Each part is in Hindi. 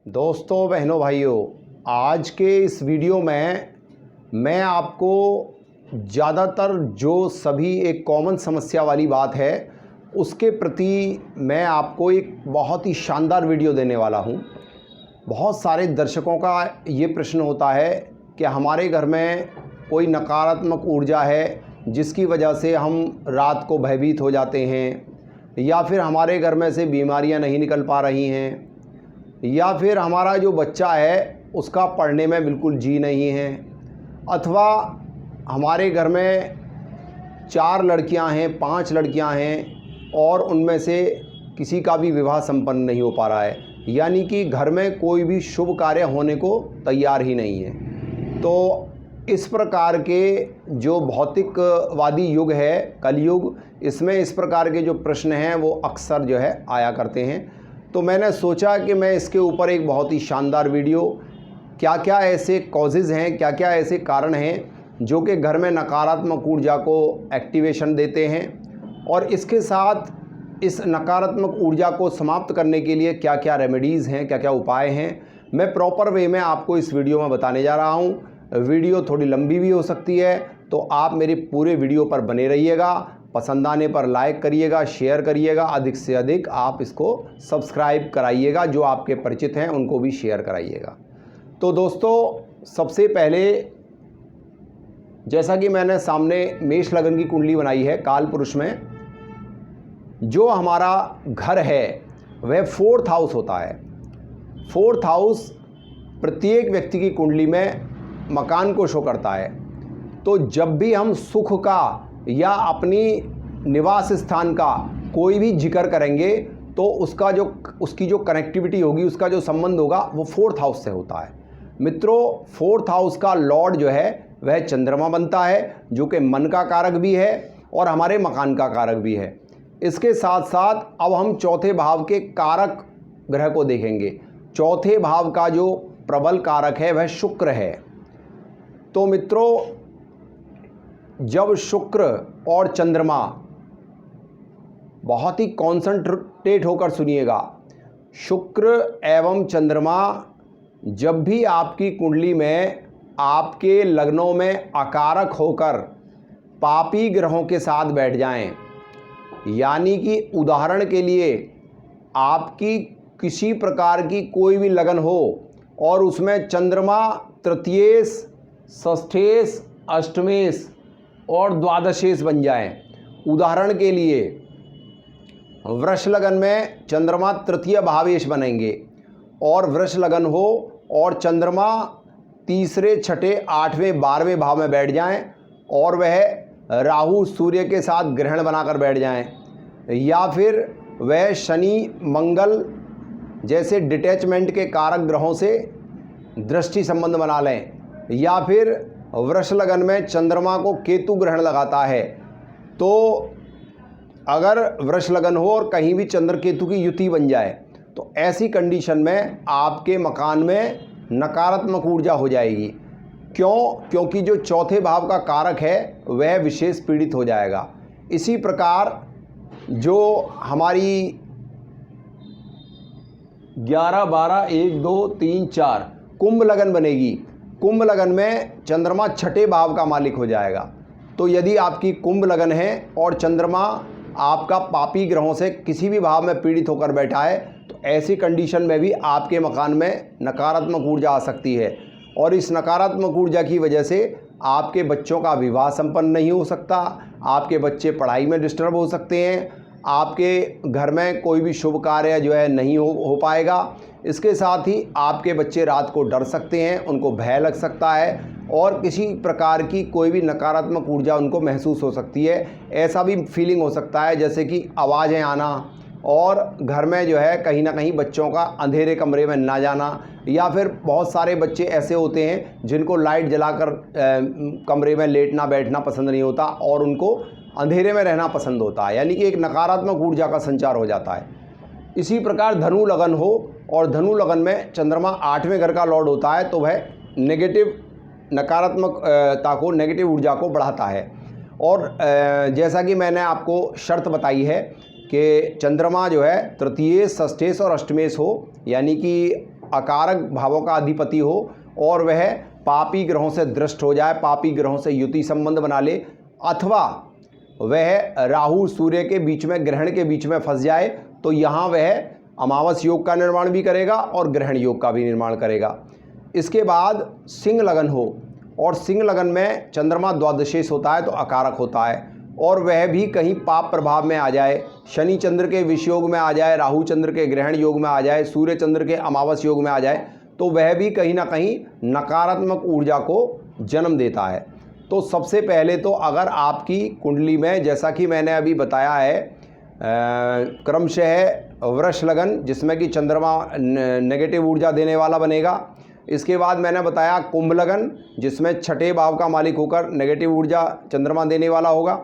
दोस्तों, बहनों, भाइयों, आज के इस वीडियो में मैं आपको ज़्यादातर जो सभी एक कॉमन समस्या वाली बात है उसके प्रति मैं आपको एक बहुत ही शानदार वीडियो देने वाला हूं। बहुत सारे दर्शकों का ये प्रश्न होता है कि हमारे घर में कोई नकारात्मक ऊर्जा है जिसकी वजह से हम रात को भयभीत हो जाते हैं, या फिर हमारे घर में से बीमारियां नहीं निकल पा रही हैं, या फिर हमारा जो बच्चा है उसका पढ़ने में बिल्कुल जी नहीं है, अथवा हमारे घर में 4 लड़कियां हैं, 5 लड़कियां हैं और उनमें से किसी का भी विवाह संपन्न नहीं हो पा रहा है, यानी कि घर में कोई भी शुभ कार्य होने को तैयार ही नहीं है। तो इस प्रकार के जो भौतिकवादी युग है, कलयुग, इसमें इस प्रकार के जो प्रश्न हैं वो अक्सर जो है आया करते हैं। तो मैंने सोचा कि मैं इसके ऊपर एक बहुत ही शानदार वीडियो, क्या क्या ऐसे कॉजेज़ हैं, क्या क्या ऐसे कारण हैं जो कि घर में नकारात्मक ऊर्जा को एक्टिवेशन देते हैं, और इसके साथ इस नकारात्मक ऊर्जा को समाप्त करने के लिए क्या क्या रेमेडीज़ हैं, क्या क्या उपाय हैं, मैं प्रॉपर वे में आपको इस वीडियो में बताने जा रहा हूँ। वीडियो थोड़ी लंबी भी हो सकती है, तो आप मेरे पूरे वीडियो पर बने रहिएगा। पसंद आने पर लाइक करिएगा, शेयर करिएगा, अधिक से अधिक आप इसको सब्सक्राइब कराइएगा, जो आपके परिचित हैं उनको भी शेयर कराइएगा। तो दोस्तों, सबसे पहले जैसा कि मैंने सामने मेष लगन की कुंडली बनाई है काल पुरुष में, जो हमारा घर है वह 4th हाउस होता है। 4th हाउस प्रत्येक व्यक्ति की कुंडली में मकान को शो करता है। तो जब भी हम सुख का या अपनी निवास स्थान का कोई भी जिक्र करेंगे तो उसकी जो कनेक्टिविटी होगी, उसका जो संबंध होगा वो 4th हाउस से होता है। मित्रों, 4th हाउस का लॉर्ड जो है वह चंद्रमा बनता है, जो कि मन का कारक भी है और हमारे मकान का कारक भी है। इसके साथ साथ अब हम चौथे भाव के कारक ग्रह को देखेंगे। चौथे भाव का जो प्रबल कारक है वह शुक्र है। तो मित्रों, जब शुक्र और चंद्रमा, बहुत ही कॉन्संट्रेट होकर सुनिएगा, शुक्र एवं चंद्रमा जब भी आपकी कुंडली में आपके लग्नों में अकारक होकर पापी ग्रहों के साथ बैठ जाएं, यानी कि उदाहरण के लिए आपकी किसी प्रकार की कोई भी लगन हो और उसमें चंद्रमा तृतीयेश, षष्ठेश, अष्टमेश और द्वादशेश बन जाएं। उदाहरण के लिए वृष लगन में चंद्रमा तृतीय भावेश बनेंगे और वृष लगन हो और चंद्रमा तीसरे, छठे, 8वें, 12वें भाव में बैठ जाएं और वह राहु सूर्य के साथ ग्रहण बनाकर बैठ जाएं, या फिर वह शनि मंगल जैसे डिटैचमेंट के कारक ग्रहों से दृष्टि संबंध बना लें, या फिर वृष लगन में चंद्रमा को केतु ग्रहण लगाता है। तो अगर वृष लगन हो और कहीं भी चंद्र केतु की युति बन जाए तो ऐसी कंडीशन में आपके मकान में नकारात्मक ऊर्जा हो जाएगी। क्योंकि जो चौथे भाव का कारक है वह विशेष पीड़ित हो जाएगा। इसी प्रकार जो हमारी 11, 12, 1, 2, 3, 4 कुंभ लगन बनेगी। कुंभ लगन में चंद्रमा छठे भाव का मालिक हो जाएगा। तो यदि आपकी कुंभ लगन है और चंद्रमा आपका पापी ग्रहों से किसी भी भाव में पीड़ित होकर बैठा है, तो ऐसी कंडीशन में भी आपके मकान में नकारात्मक ऊर्जा आ सकती है, और इस नकारात्मक ऊर्जा की वजह से आपके बच्चों का विवाह संपन्न नहीं हो सकता, आपके बच्चे पढ़ाई में डिस्टर्ब हो सकते हैं, आपके घर में कोई भी शुभ कार्य जो है नहीं हो पाएगा। इसके साथ ही आपके बच्चे रात को डर सकते हैं, उनको भय लग सकता है और किसी प्रकार की कोई भी नकारात्मक ऊर्जा उनको महसूस हो सकती है। ऐसा भी फीलिंग हो सकता है जैसे कि आवाज़ें आना, और घर में जो है कहीं ना कहीं बच्चों का अंधेरे कमरे में ना जाना, या फिर बहुत सारे बच्चे ऐसे होते हैं जिनको लाइट जलाकर कमरे में लेटना बैठना पसंद नहीं होता और उनको अंधेरे में रहना पसंद होता है, यानी कि एक नकारात्मक ऊर्जा का संचार हो जाता है। इसी प्रकार धनु लगन हो और धनु लगन में चंद्रमा 8वें घर का लॉर्ड होता है, तो वह नकारात्मकता को, नेगेटिव ऊर्जा को बढ़ाता है। और जैसा कि मैंने आपको शर्त बताई है कि चंद्रमा जो है तृतीय, षष्ठेश और अष्टमेश हो, यानी कि अकारक भावों का अधिपति हो और वह पापी ग्रहों से दृष्ट हो जाए, पापी ग्रहों से युति संबंध बना ले, अथवा वह राहु सूर्य के बीच में, ग्रहण के बीच में फंस जाए, तो यहाँ वह अमावस योग का निर्माण भी करेगा और ग्रहण योग का भी निर्माण करेगा। इसके बाद सिंह लगन हो और सिंह लगन में चंद्रमा द्वादशेष होता है तो अकारक होता है, और वह भी कहीं पाप प्रभाव में आ जाए, शनि चंद्र के विष योग में आ जाए, राहु चंद्र के ग्रहण योग में आ जाए, सूर्य चंद्र के अमावस योग में आ जाए, तो वह भी कहीं ना कहीं नकारात्मक ऊर्जा को जन्म देता है। तो सबसे पहले तो अगर आपकी कुंडली में, जैसा कि मैंने अभी बताया है, क्रमशः वृष लगन जिसमें कि चंद्रमा नेगेटिव ऊर्जा देने वाला बनेगा। इसके बाद मैंने बताया कुंभ लगन जिसमें छठे भाव का मालिक होकर नेगेटिव ऊर्जा चंद्रमा देने वाला होगा।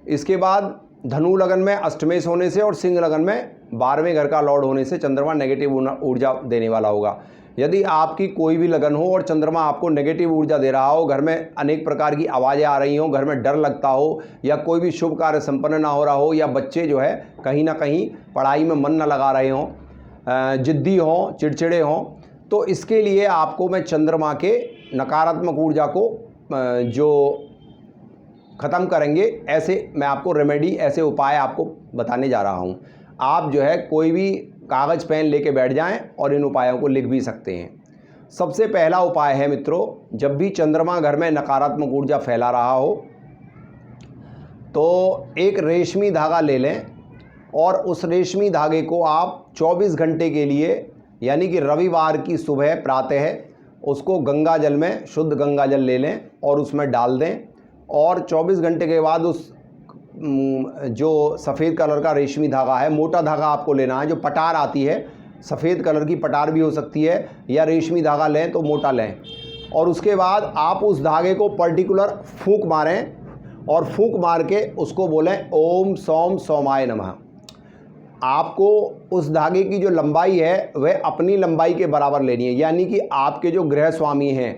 इसके बाद धनु लगन में अष्टमेश होने से और सिंह लगन में 12वें घर का लॉर्ड होने से चंद्रमा नेगेटिव ऊर्जा देने वाला होगा। यदि आपकी कोई भी लगन हो और चंद्रमा आपको नेगेटिव ऊर्जा दे रहा हो, घर में अनेक प्रकार की आवाज़ें आ रही हों, घर में डर लगता हो, या कोई भी शुभ कार्य संपन्न ना हो रहा हो, या बच्चे जो है कहीं ना कहीं पढ़ाई में मन न लगा रहे हों, जिद्दी हों, चिड़चिड़े हों, तो इसके लिए आपको मैं चंद्रमा के नकारात्मक ऊर्जा को जो ख़त्म करेंगे, ऐसे मैं आपको रेमेडी, ऐसे उपाय आपको बताने जा रहा हूँ। आप जो है कोई भी कागज़ पेन लेके बैठ जाएं और इन उपायों को लिख भी सकते हैं। सबसे पहला उपाय है मित्रों, जब भी चंद्रमा घर में नकारात्मक ऊर्जा फैला रहा हो तो एक रेशमी धागा ले लें और उस रेशमी धागे को आप 24 घंटे के लिए, यानी कि रविवार की सुबह प्रातः उसको गंगा जल में, शुद्ध गंगा जल ले लें और उसमें डाल दें, और 24 घंटे के बाद उस जो सफ़ेद कलर का रेशमी धागा है, मोटा धागा आपको लेना है, जो पटार आती है, सफ़ेद कलर की पटार भी हो सकती है, या रेशमी धागा लें तो मोटा लें, और उसके बाद आप उस धागे को पर्टिकुलर फूंक मारें और फूंक मार के उसको बोलें ओम सौम सौमाय नमः। आपको उस धागे की जो लंबाई है वह अपनी लंबाई के बराबर लेनी है, यानी कि आपके जो गृह स्वामी हैं,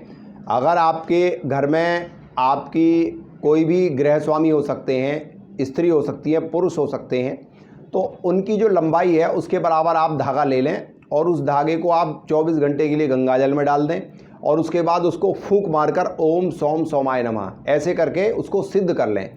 अगर आपके घर में आपकी कोई भी गृह स्वामी हो सकते हैं, स्त्री हो सकती है, पुरुष हो सकते हैं, तो उनकी जो लंबाई है उसके बराबर आप धागा ले लें और उस धागे को आप 24 घंटे के लिए गंगा जल में डाल दें, और उसके बाद उसको फूंक मारकर ओम सौम सौमाय नमः ऐसे करके उसको सिद्ध कर लें।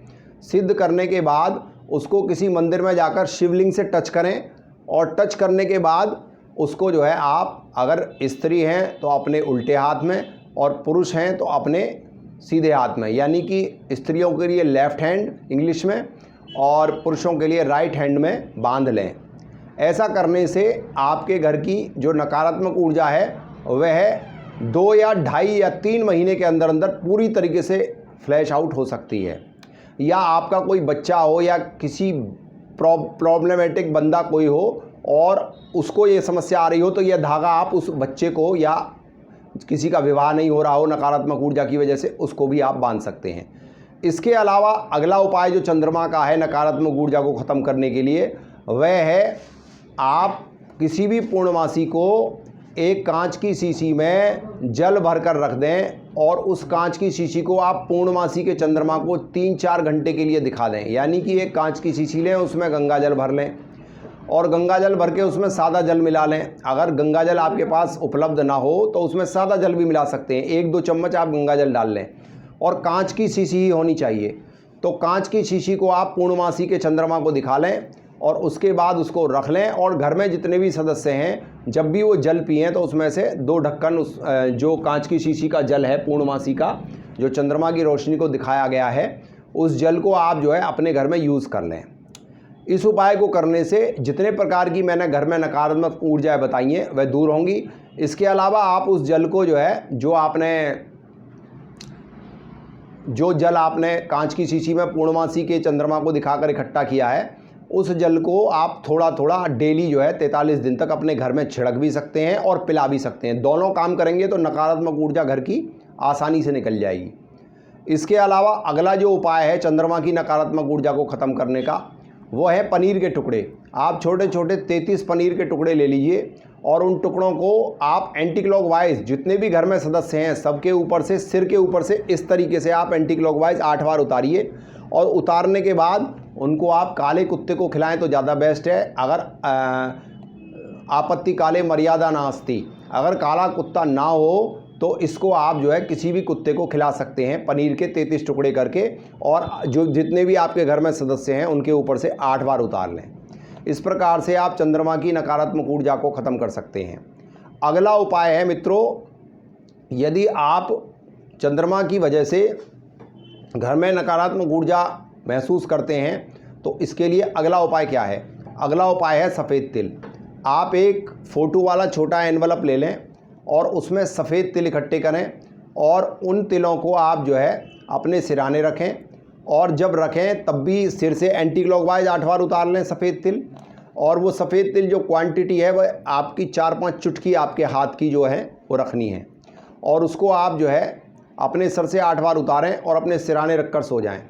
सिद्ध करने के बाद उसको किसी मंदिर में जाकर शिवलिंग से टच करें, और टच करने के बाद उसको जो है आप, अगर स्त्री हैं तो अपने उल्टे हाथ में और पुरुष हैं तो अपने सीधे हाथ में, यानी कि स्त्रियों के लिए लेफ़्ट हैंड इंग्लिश में और पुरुषों के लिए राइट हैंड में बांध लें। ऐसा करने से आपके घर की जो नकारात्मक ऊर्जा है वह 2 या 2.5 या 3 महीने के अंदर अंदर पूरी तरीके से फ्लैश आउट हो सकती है। या आपका कोई बच्चा हो या किसी प्रॉब्लमेटिक बंदा कोई हो और उसको ये समस्या आ रही हो, तो यह धागा आप उस बच्चे को, या किसी का विवाह नहीं हो रहा हो नकारात्मक ऊर्जा की वजह से, उसको भी आप बांध सकते हैं। इसके अलावा अगला उपाय जो चंद्रमा का है नकारात्मक ऊर्जा को ख़त्म करने के लिए, वह है आप किसी भी पूर्णमासी को एक कांच की शीशी में जल भरकर रख दें और उस कांच की शीशी को आप पूर्णमासी के चंद्रमा को 3-4 घंटे के लिए दिखा दें। यानी कि एक कांच की शीशी लें, उसमें गंगा जल भर लें और गंगा जल भर के उसमें सादा जल मिला लें। अगर गंगा जल आपके पास उपलब्ध ना हो तो उसमें सादा जल भी मिला सकते हैं। 1-2 चम्मच आप गंगा जल डाल लें और कांच की शीशी ही होनी चाहिए। तो कांच की शीशी को आप पूर्णमासी के चंद्रमा को दिखा लें और उसके बाद उसको रख लें, और घर में जितने भी सदस्य हैं जब भी वो जल पिएं तो उसमें से 2 ढक्कन उस जो कांच की शीशी का जल है पूर्णमासी का, जो चंद्रमा की रोशनी को दिखाया गया है, उस जल को आप जो है अपने घर में यूज़ कर लें। इस उपाय को करने से जितने प्रकार की मैंने घर में नकारात्मक ऊर्जाएं बताई हैं वह दूर होंगी। इसके अलावा आप उस जल को जो है, जो जल आपने कांच की शीशी में पूर्णमासी के चंद्रमा को दिखाकर इकट्ठा किया है, उस जल को आप थोड़ा थोड़ा डेली जो है 43 दिन तक अपने घर में छिड़क भी सकते हैं और पिला भी सकते हैं। दोनों काम करेंगे तो नकारात्मक ऊर्जा घर की आसानी से निकल जाएगी। इसके अलावा अगला जो उपाय है चंद्रमा की नकारात्मक ऊर्जा को ख़त्म करने का, वो है पनीर के टुकड़े। आप छोटे छोटे 33 पनीर के टुकड़े ले लीजिए और उन टुकड़ों को आप एंटी क्लॉकवाइज, जितने भी घर में सदस्य हैं सबके ऊपर से, सिर के ऊपर से इस तरीके से आप एंटी क्लॉकवाइज 8 बार उतारिए, और उतारने के बाद उनको आप काले कुत्ते को खिलाएं तो ज़्यादा बेस्ट है। अगर आपत्ति काले मर्यादा नास्ति, अगर काला कुत्ता ना हो तो इसको आप जो है किसी भी कुत्ते को खिला सकते हैं, पनीर के 33 टुकड़े करके, और जो जितने भी आपके घर में सदस्य हैं उनके ऊपर से 8 बार उतार लें। इस प्रकार से आप चंद्रमा की नकारात्मक ऊर्जा को ख़त्म कर सकते हैं। अगला उपाय है मित्रों, यदि आप चंद्रमा की वजह से घर में नकारात्मक ऊर्जा महसूस करते हैं तो इसके लिए अगला उपाय क्या है? अगला उपाय है सफ़ेद तिल। आप एक फ़ोटो वाला छोटा एनवलप ले लें और उसमें सफ़ेद तिल इकट्ठे करें और उन तिलों को आप जो है अपने सिराने रखें, और जब रखें तब भी सिर से एंटी क्लॉकवाइज 8 बार उतार लें सफ़ेद तिल। और वो सफ़ेद तिल जो क्वांटिटी है वह आपकी 4-5 चुटकी आपके हाथ की जो है वो रखनी है, और उसको आप जो है अपने सर से 8 बार उतारें और अपने सिराने रखकर सो जाएं।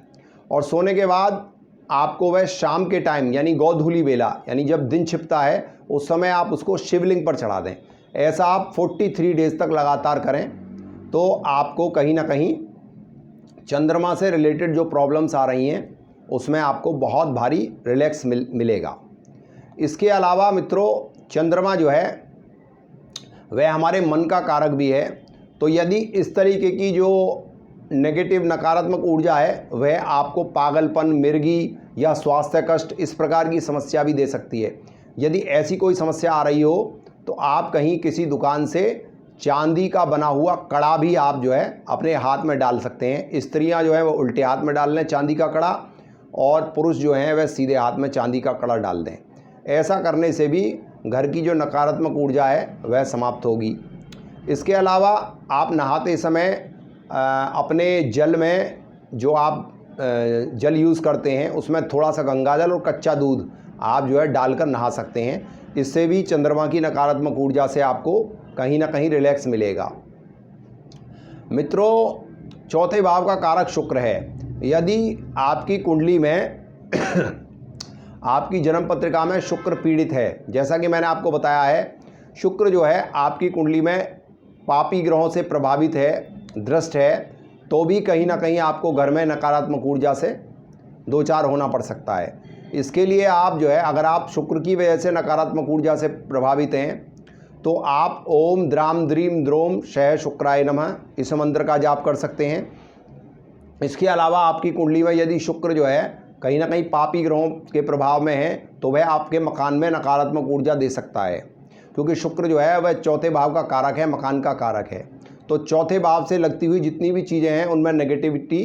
और सोने के बाद आपको वह शाम के टाइम यानी गोधूली बेला, यानी जब दिन छिपता है उस समय आप उसको शिवलिंग पर चढ़ा दें। ऐसा आप 43 डेज़ तक लगातार करें तो आपको कहीं ना कहीं चंद्रमा से रिलेटेड जो प्रॉब्लम्स आ रही हैं उसमें आपको बहुत भारी रिलैक्स मिलेगा। इसके अलावा मित्रों, चंद्रमा जो है वह हमारे मन का कारक भी है, तो यदि इस तरीके की जो नेगेटिव नकारात्मक ऊर्जा है वह आपको पागलपन, मिर्गी या स्वास्थ्य कष्ट इस प्रकार की समस्या भी दे सकती है। यदि ऐसी कोई समस्या आ रही हो तो आप कहीं किसी दुकान से चांदी का बना हुआ कड़ा भी आप जो है अपने हाथ में डाल सकते हैं। स्त्रियां जो है वो उल्टे हाथ में डाल लें चांदी का कड़ा, और पुरुष जो हैं वह सीधे हाथ में चांदी का कड़ा डाल दें। ऐसा करने से भी घर की जो नकारात्मक ऊर्जा है वह समाप्त होगी। इसके अलावा आप नहाते समय अपने जल में जो आप जल यूज़ करते हैं उसमें थोड़ा सा गंगाजल और कच्चा दूध आप जो है डालकर नहा सकते हैं। इससे भी चंद्रमा की नकारात्मक ऊर्जा से आपको कहीं ना कहीं रिलैक्स मिलेगा। मित्रों, चौथे भाव का कारक शुक्र है। यदि आपकी कुंडली में आपकी जन्म पत्रिका में शुक्र पीड़ित है, जैसा कि मैंने आपको बताया है, शुक्र जो है आपकी कुंडली में पापी ग्रहों से प्रभावित है, दृष्ट है, तो भी कहीं ना कहीं आपको घर में नकारात्मक ऊर्जा से दो चार होना पड़ सकता है। इसके लिए आप जो है, अगर आप शुक्र की वजह से नकारात्मक ऊर्जा से प्रभावित हैं तो आप ओम द्राम द्रीम द्रोम शह शुक्राय नमः इस मंत्र का जाप कर सकते हैं। इसके अलावा आपकी कुंडली में यदि शुक्र जो है कहीं ना कहीं पापी ग्रहों के प्रभाव में है तो वह आपके मकान में नकारात्मक ऊर्जा दे सकता है, क्योंकि शुक्र जो है वह चौथे भाव का कारक है, मकान का कारक है। तो चौथे भाव से लगती हुई जितनी भी चीज़ें हैं उनमें नेगेटिविटी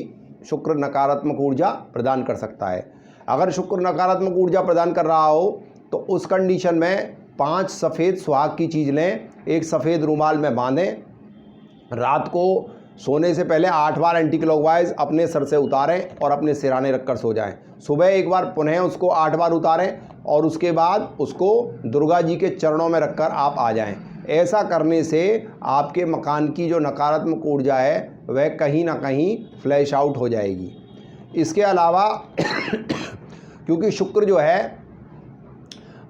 शुक्र नकारात्मक ऊर्जा प्रदान कर सकता है। अगर शुक्र नकारात्मक ऊर्जा प्रदान कर रहा हो तो उस कंडीशन में 5 सफ़ेद सुहाग की चीज़ लें, एक सफ़ेद रुमाल में बांधें, रात को सोने से पहले 8 बार एंटी क्लॉकवाइज अपने सर से उतारें और अपने सिराने रखकर सो जाएं। सुबह एक बार पुनः उसको 8 बार उतारें और उसके बाद उसको दुर्गा जी के चरणों में रखकर आप आ जाएं। ऐसा करने से आपके मकान की जो नकारात्मक ऊर्जा है वह कहीं ना कहीं फ्लैश आउट हो जाएगी। इसके अलावा क्योंकि शुक्र जो है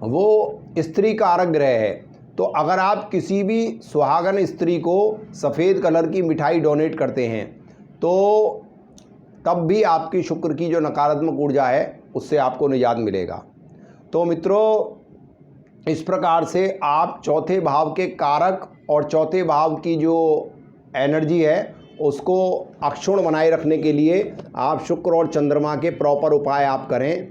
वो स्त्री कारक ग्रह है, तो अगर आप किसी भी सुहागन स्त्री को सफ़ेद कलर की मिठाई डोनेट करते हैं तो तब भी आपकी शुक्र की जो नकारात्मक ऊर्जा है उससे आपको निजात मिलेगा। तो मित्रों, इस प्रकार से आप चौथे भाव के कारक और चौथे भाव की जो एनर्जी है उसको अक्षुण्ण बनाए रखने के लिए आप शुक्र और चंद्रमा के प्रॉपर उपाय आप करें।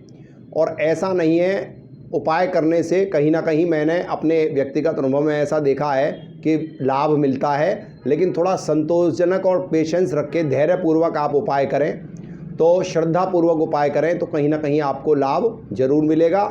और ऐसा नहीं है, उपाय करने से कहीं ना कहीं मैंने अपने व्यक्तिगत अनुभव में ऐसा देखा है कि लाभ मिलता है, लेकिन थोड़ा संतोषजनक और पेशेंस रख के धैर्यपूर्वक आप उपाय करें, तो श्रद्धापूर्वक उपाय करें तो कहीं ना कहीं आपको लाभ ज़रूर मिलेगा।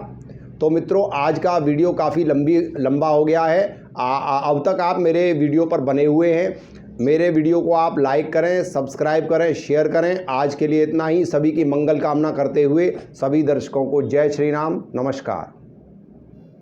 तो मित्रों, आज का वीडियो काफ़ी लंबा हो गया है। अब तक आप मेरे वीडियो पर बने हुए हैं, मेरे वीडियो को आप लाइक करें, सब्सक्राइब करें, शेयर करें। आज के लिए इतना ही। सभी की मंगल कामना करते हुए सभी दर्शकों को जय श्री राम, नमस्कार।